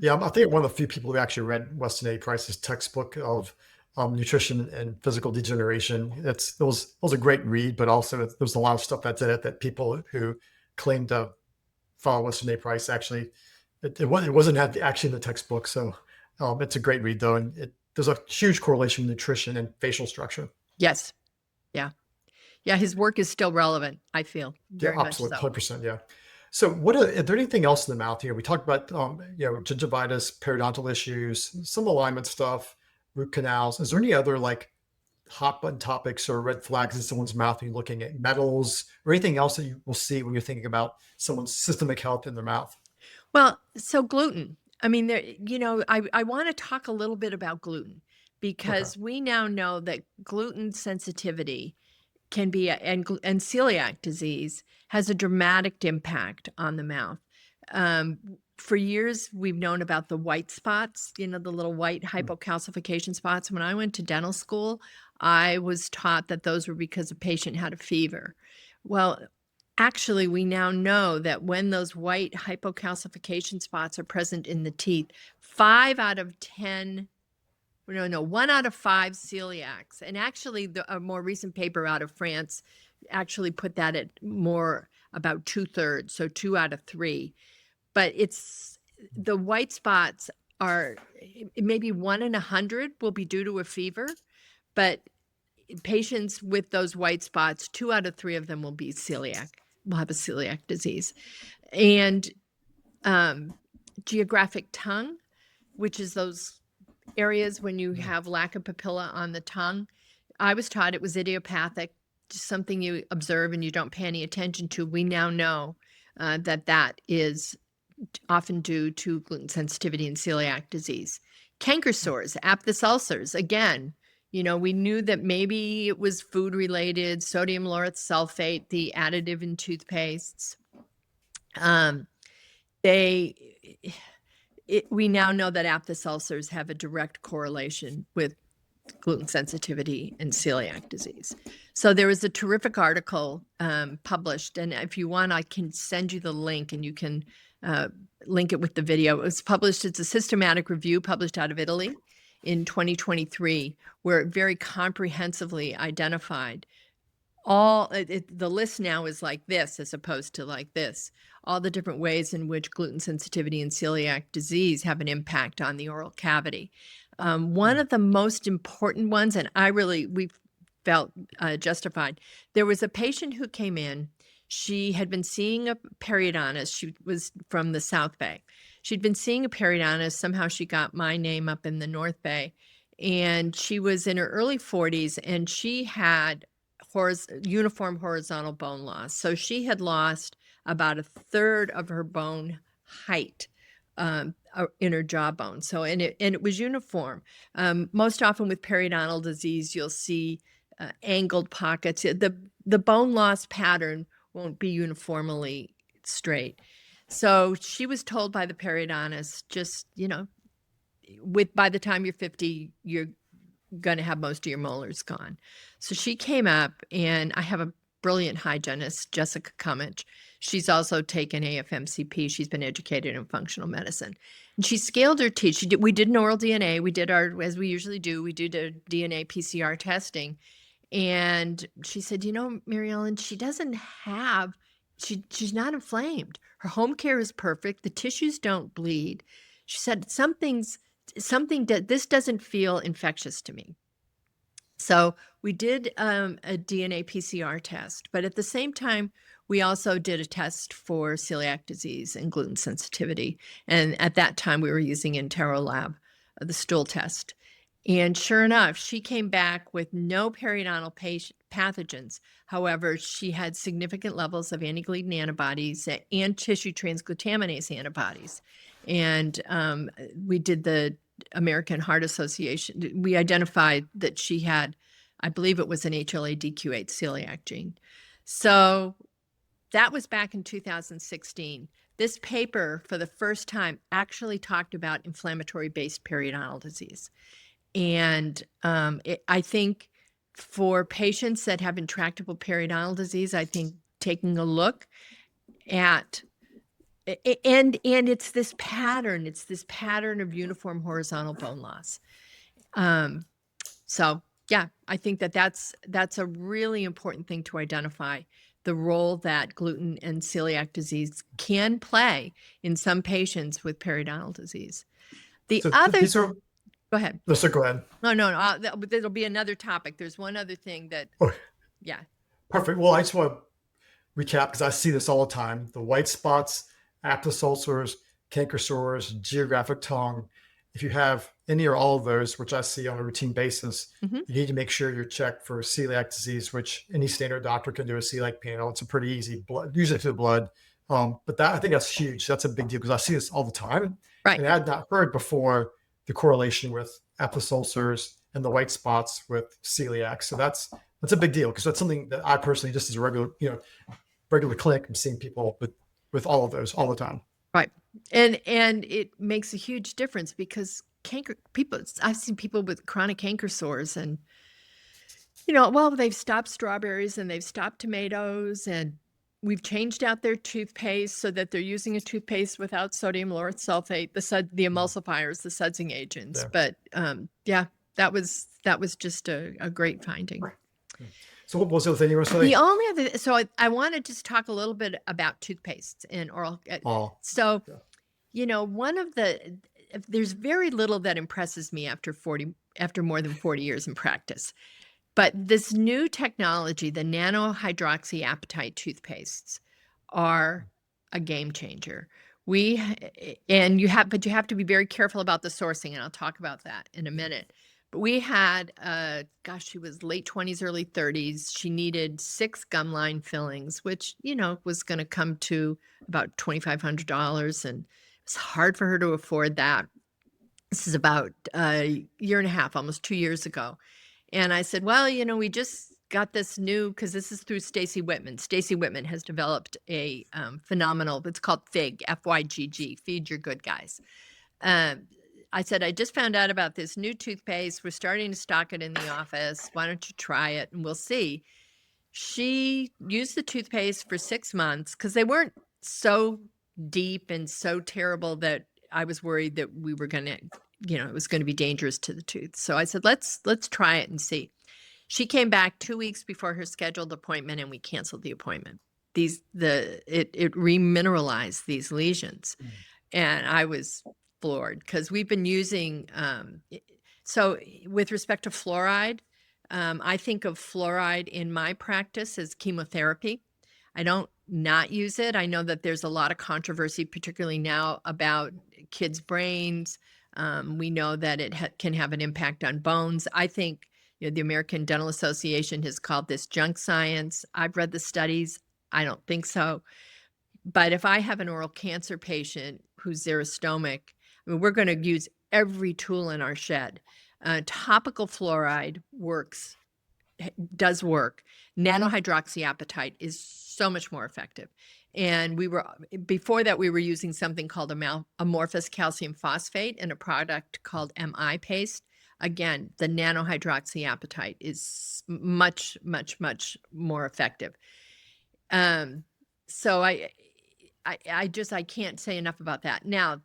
Yeah, I think one of the few people who actually read Weston A. Price's textbook of nutrition and physical degeneration. It was a great read, but also there's a lot of stuff that's in it that people who claim to follow Weston A. Price actually, it wasn't actually in the textbook. So it's a great read though, and there's a huge correlation with nutrition and facial structure. yes. Yeah. Yeah. His work is still relevant, I feel, Yeah, very much absolutely, so. 100%. Yeah. So, is there anything else in the mouth here? We talked about, gingivitis, periodontal issues, some alignment stuff, root canals. Is there any other like hot button topics or red flags in someone's mouth when you're looking at metals or anything else that you will see when you're thinking about someone's systemic health in their mouth? Well, so gluten. I mean, I want to talk a little bit about gluten, Okay. because we now know that gluten sensitivity can be, and celiac disease has a dramatic impact on the mouth. Um, for years, we've known about the white spots, the little white Mm. hypocalcification spots. When I went to dental school, I was taught that those were because a patient had a fever. Well, actually, we now know that when those white hypocalcification spots are present in the teeth, 5 out of 10, no, 1 out of 5 celiacs, and actually a more recent paper out of France actually put that at more about 2/3, so 2 out of 3. But it's the white spots are maybe 1 in 100 will be due to a fever, but patients with those white spots, 2 out of 3 of them will have a celiac disease. And geographic tongue, which is those areas when you have lack of papilla on the tongue. I was taught it was idiopathic, just something you observe and you don't pay any attention to. We now know that is often due to gluten sensitivity and celiac disease. Canker sores, aphthous ulcers, again, we knew that maybe it was food related, sodium lauryl sulfate, the additive in toothpastes. We now know that aphthous ulcers have a direct correlation with gluten sensitivity and celiac disease. So there was a terrific article published, and if you want, I can send you the link and you can link it with the video. It was published, it's a systematic review published out of Italy in 2023, where it very comprehensively identified the list now is like this as opposed to like this, all the different ways in which gluten sensitivity and celiac disease have an impact on the oral cavity. One of the most important ones, and we felt justified, there was a patient who came in. She had been seeing a periodontist. She was from the South Bay. She'd been seeing a periodontist. Somehow she got my name up in the North Bay. And she was in her early 40s, and she had uniform horizontal bone loss. So she had lost about a third of her bone height in her jawbone. So, and it was uniform. Most often with periodontal disease, you'll see angled pockets. The bone loss pattern won't be uniformly straight. So she was told by the periodontist, just, by the time you're 50, you're going to have most of your molars gone. So she came up, and I have a brilliant hygienist, Jessica Cummich. She's also taken AFMCP. She's been educated in functional medicine. And she scaled her teeth. We did an oral DNA. We did as we usually do, we did a DNA PCR testing. And she said, Mary Ellen, she doesn't have, she's not inflamed. Her home care is perfect. The tissues don't bleed. She said, this doesn't feel infectious to me. So we did a DNA PCR test, but at the same time, we also did a test for celiac disease and gluten sensitivity. And at that time, we were using EnteroLab, the stool test. And sure enough, she came back with no periodontal pathogens. However, she had significant levels of anti-gluten antibodies and tissue transglutaminase antibodies. And we did the American Heart Association. We identified that she had, I believe it was an HLA-DQ8 celiac gene. So that was back in 2016. This paper, for the first time, actually talked about inflammatory-based periodontal disease. And I think for patients that have intractable periodontal disease, I think taking a look at, and it's this pattern of uniform horizontal bone loss. So yeah, I think that's a really important thing to identify, the role that gluten and celiac disease can play in some patients with periodontal disease. Go ahead. No, so go ahead. No. There'll be another topic. There's one other thing that, yeah. Perfect. Well, I just want to recap, because I see this all the time: the white spots, aphthous ulcers, canker sores, geographic tongue. If you have any or all of those, which I see on a routine basis, you need to make sure you're checked for celiac disease, which any standard doctor can do a celiac panel. It's a pretty easy blood, usually through the blood. But I think that's huge. That's a big deal, because I see this all the time. Right. And I had not heard before the correlation with aphthous ulcers and the white spots with celiac. So that's a big deal, because that's something that I personally, just as a regular clinic, I'm seeing people with all of those all the time. Right. And it makes a huge difference, because I've seen people with chronic canker sores, and, they've stopped strawberries and they've stopped tomatoes, and we've changed out their toothpaste so that they're using a toothpaste without sodium lauryl sulfate, the emulsifiers, the sudsing agents. Yeah. But that was just a great finding. Right. So what was the other thing you were saying? The only other, so I want to just talk a little bit about toothpastes and oral. So, there's very little that impresses me after more than 40 years in practice. But this new technology, the nanohydroxyapatite toothpastes, are a game changer. You have to be very careful about the sourcing, and I'll talk about that in a minute. But we had, gosh, she was late 20s, early 30s. She needed 6 gum line fillings, which, was going to come to about $2,500. And it was hard for her to afford that. This is about a year and a half, almost 2 years ago. And I said, well, we just got this new, because this is through Stacy Whitman. Stacy Whitman has developed a phenomenal, it's called FIG, F-Y-G-G, Feed Your Good Guys. I said, I just found out about this new toothpaste. We're starting to stock it in the office. Why don't you try it and we'll see. She used the toothpaste for 6 months because they weren't so deep and so terrible that I was worried that we were going to, it was going to be dangerous to the tooth. So I said, let's try it and see. She came back 2 weeks before her scheduled appointment and we canceled the appointment. It remineralized these lesions. And I was floored because we've been using, so with respect to fluoride, I think of fluoride in my practice as chemotherapy. I don't not use it. I know that there's a lot of controversy, particularly now, about kids' brains. We know that it can have an impact on bones. I think the American Dental Association has called this junk science. I've read the studies. I don't think so. But if I have an oral cancer patient who's xerostomach, we're going to use every tool in our shed. Topical fluoride does work. Nanohydroxyapatite is so much more effective. And before that, we were using something called amorphous calcium phosphate and a product called MI paste. Again, the nanohydroxyapatite is much, much, much more effective. So I can't say enough about that. Now,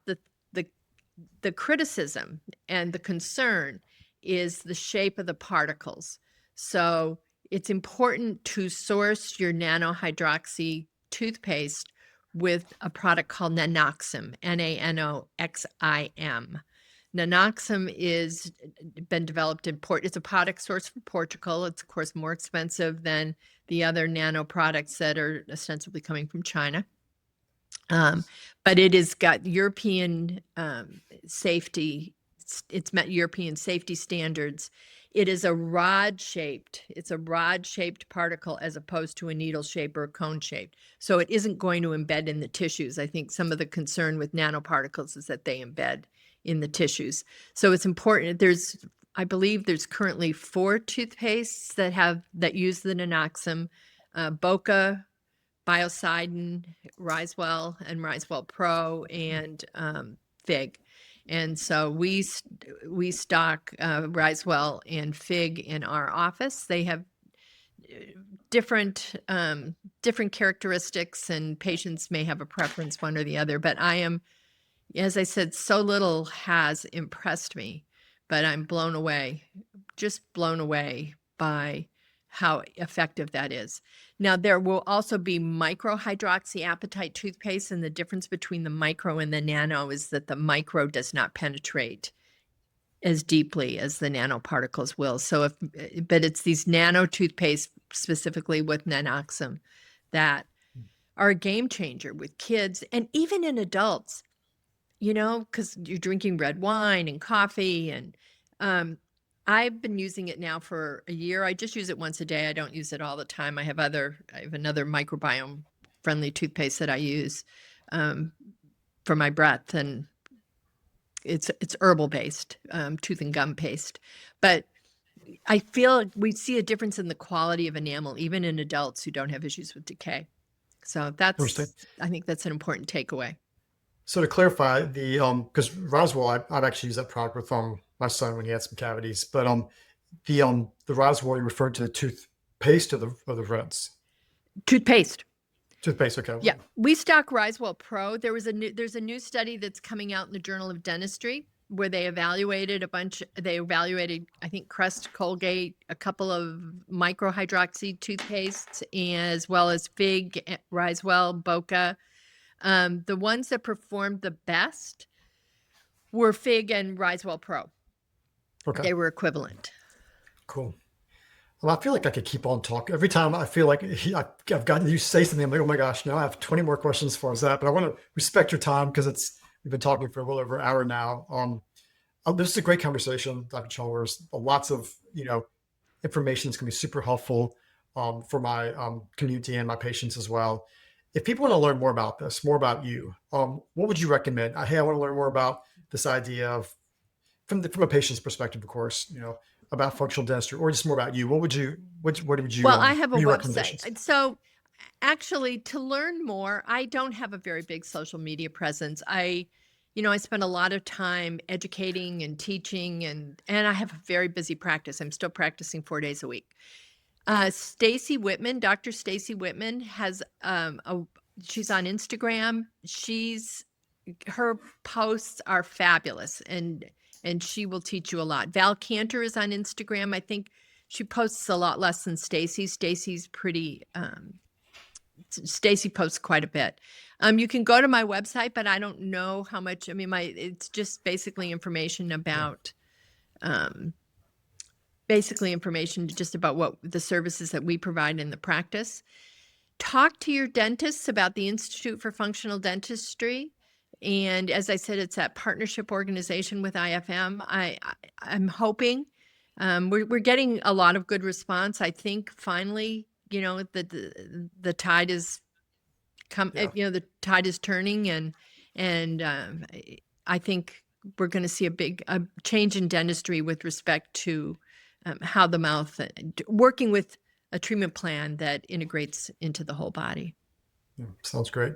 the criticism and the concern is the shape of the particles. So it's important to source your nanohydroxy toothpaste with a product called Nanoxim, Nanoxim. Nanoxim is been developed in it's a product sourced from Portugal. It's of course more expensive than the other nano products that are ostensibly coming from China. But it has got European safety. It's met European safety standards. It is a rod-shaped. It's a rod-shaped particle as opposed to a needle shape or a cone shaped. So it isn't going to embed in the tissues. I think some of the concern with nanoparticles is that they embed in the tissues. So it's important. I believe there's currently 4 toothpastes that use the Nanoxim, Boca, Biocidin, Risewell, and Risewell Pro, and Fig. And so we stock Risewell and Fig in our office. They have different characteristics, and patients may have a preference one or the other. But I am, as I said, so little has impressed me, but I'm blown away, just blown away by how effective that is. Now, there will also be microhydroxyapatite toothpaste, and the difference between the micro and the nano is that the micro does not penetrate as deeply as the nanoparticles will. But it's these nano toothpaste, specifically with Nanoxim, that are a game changer with kids and even in adults, because you're drinking red wine and coffee, and I've been using it now for a year. I just use it once a day. I don't use it all the time. I have another microbiome friendly toothpaste that I use for my breath, and it's herbal based, tooth and gum paste. But I feel we see a difference in the quality of enamel, even in adults who don't have issues with decay. So I think that's an important takeaway. So to clarify, because Roswell, I've actually used that product with my son when he had some cavities. But the Roswell, you referred to the toothpaste or the rinse? Toothpaste. Toothpaste, okay. Yeah, we stock Risewell Pro. There's a new study that's coming out in the Journal of Dentistry where they evaluated I think Crest, Colgate, a couple of microhydroxy toothpastes, as well as Fig, Risewell, Boca. The ones that performed the best were Fig and Risewell Pro. Okay. They were equivalent. Cool. Well, I feel like I could keep on talking. Every time I feel like I've gotten you say something, I'm like, oh my gosh, no, I have 20 more questions as far as that. But I want to respect your time because we've been talking for a little over an hour now. This is a great conversation, Dr. Chalmers. Lots of, information is going to be super helpful for my community and my patients as well. If people want to learn more about this, more about you, what would you recommend? Hey, I want to learn more about this idea of, from a patient's perspective, of course, about functional dentistry, or just more about you. What would you, Well, I have a what are your website. recommendations? So actually, to learn more, I don't have a very big social media presence. I spend a lot of time educating and teaching, and I have a very busy practice. I'm still practicing 4 days a week. Stacy Whitman, Dr. Stacy Whitman has she's on Instagram. Her posts are fabulous, and she will teach you a lot. Val Cantor is on Instagram. I think she posts a lot less than Stacy. Stacy's pretty Stacy posts quite a bit. You can go to my website, but I don't know how much. I mean, it's just basically information about just about what the services that we provide in the practice. Talk to your dentists about the Institute for Functional Dentistry. And as I said, it's that partnership organization with IFM. I'm hoping we're getting a lot of good response. I think finally, the tide is the tide is turning, and I think we're going to see a big change in dentistry with respect to how the mouth, working with a treatment plan that integrates into the whole body. Yeah, sounds great.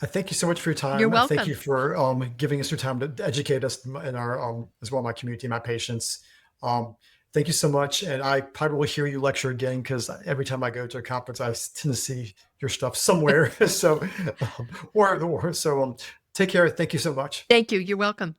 I thank you so much for your time. You're I thank welcome. you for giving us your time to educate us in our as well, my community, my patients. Thank you so much. And I probably will hear you lecture again, because every time I go to a conference, I tend to see your stuff somewhere. So, take care. Thank you so much. Thank you. You're welcome.